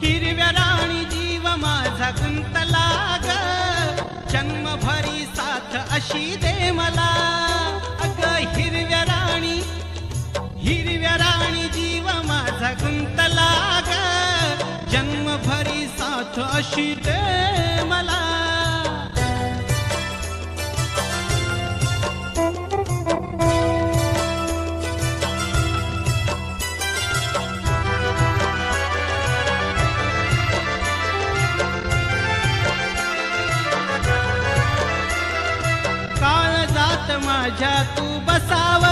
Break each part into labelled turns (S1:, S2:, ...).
S1: हिरव्या राणी जीव माझा गुंतला ग, जन्मभरी साथ अशी दे मला. अग हिरव्या राणी जीव माझा गुंतला ग, जन्मभरी साथ अशी दे मला. माझ्या तू बसाव,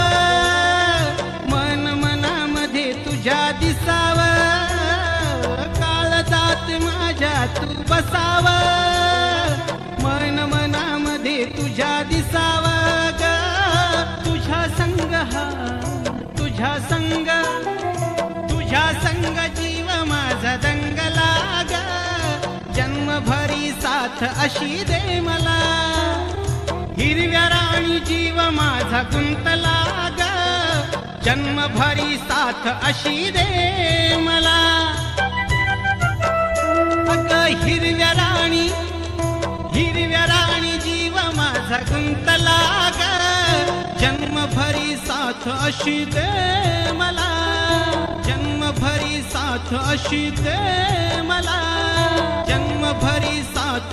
S1: मन मनामध्ये तुझ्या दिसाव. काळजात माझ्या तू बसाव, मन मनामध्ये तुझ्या दिसाव ग. तुझ्या संग जीव माझा दंगला ग, जन्मभरी साथ अशी दे मला. हिरव्या राणी जीव माझा गुंतला ग, जन्मभरी साथ अशी दे मला. अग हिरव्या राणी जीव माझा गुंतला ग, जन्मभरी साथ अशी दे मला. जन्मभरी साथ अशी दे मला. जन्मभरी साथ